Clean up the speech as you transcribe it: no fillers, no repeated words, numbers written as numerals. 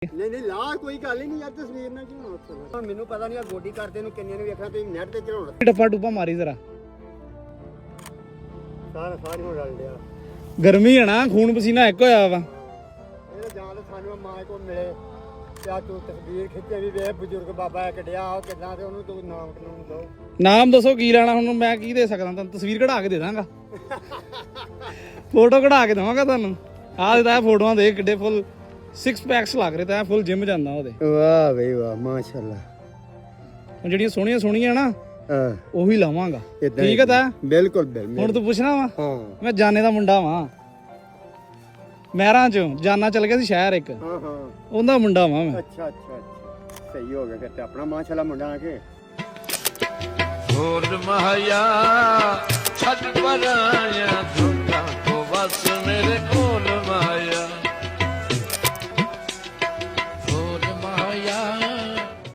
ਨਹੀਂ ਲਾ ਕੋਈ ਗੱਲ ਹੀ ਨਹੀਂ ਯਾਰ ਤਸਵੀਰ ਨਾਲ ਕਿਉਂ ਉੱਥੇ ਮੈਨੂੰ ਪਤਾ ਨਹੀਂ ਆ ਗੋਡੀ ਕਰਦੇ ਨੂੰ ਕਿੰਨੇ ਨੂੰ ਵੇਖਣਾ ਤੇ ਨੈਟ ਤੇ ਚੜਾਉਣਾ ਟੱਪਾ ਟੁੱਪਾ ਮਾਰੀ ਜ਼ਰਾ ਸਾਰੀ ਨੂੰ ਰਲ ਲਿਆ ਗਰਮੀ ਹੈ ਨਾ ਖੂਨ ਪਸੀਨਾ ਇੱਕ ਹੋਇਆ ਵਾ ਇਹ ਜਾਂ ਤਾਂ ਸਾਨੂੰ ਮਾਂ ਕੋਲ ਮਿਲੇ ਤੇ ਆ ਤੂੰ ਤਸਵੀਰ ਖਿੱਚੇ ਵੀ ਵੇਖ ਬਜ਼ੁਰਗ ਬਾਬਾ ਕੱਢਿਆ ਉਹ ਕਿੱਦਾਂ ਤੇ ਉਹਨੂੰ ਤੂੰ ਨਾਮ ਕਾਨੂੰਨ ਦੋ ਨਾਮ ਦੱਸੋ ਕੀ ਲੈਣਾ ਹੁਣ ਮੈਂ ਕੀ ਦੇ ਸਕਦਾ ਤੁਹਾਨੂੰ ਤਸਵੀਰ ਕਢਾ ਕੇ ਦੇ ਦਾਂਗਾ ਫੋਟੋ ਕਢਾ ਕੇ ਦਵਾਂਗਾ ਤੁਹਾਨੂੰ ਆਹ ਦਿੱਤਾ ਫੋਟੋਆਂ ਦੇ ਕਿੱਡੇ ਫੁੱਲ 6 ਪੈਕਸ ਲੱਗ ਰਹੇ ਤਾਂ ਫੁੱਲ ਜਿਮ ਜਾਂਦਾ ਉਹਦੇ ਵਾਹ ਬਈ ਵਾਹ ਮਾਸ਼ਾਅੱਲਾ ਹੁਣ ਜਿਹੜੀਆਂ ਸੋਹਣੀਆਂ ਸੋਹਣੀਆਂ ਨਾ ਹਾਂ ਉਹੀ ਲਾਵਾਂਗਾ ਠੀਕ ਹੈ ਤਾਂ ਬਿਲਕੁਲ ਬਿਲਕੁਲ ਹੁਣ ਤੂੰ ਪੁੱਛਣਾ ਵਾ ਹਾਂ ਮੈਂ ਜਾਣੇ ਦਾ ਮੁੰਡਾ ਵਾਂ ਮਹਿਰਾਂ ਚੋਂ ਜਾਨਾ ਚਲ ਗਿਆ ਸੀ ਸ਼ਹਿਰ ਇੱਕ ਹਾਂ ਹਾਂ ਉਹਦਾ ਮੁੰਡਾ ਵਾਂ ਮੈਂ ਅੱਛਾ ਸਹੀ ਹੋ ਗਿਆ ਫਿਰ ਤੇ ਆਪਣਾ ਮਾਸ਼ਾਅੱਲਾ ਮੁੰਡਾ ਆ ਕੇ ਹੋਰ ਮਹਾਇਆ ਛੱਡ ਪਰਾਇਆ ਧੁੰਦਾ ਕੋ ਵਸ ਮੇਰੇ ਕੋਲ ਮਾਇਆ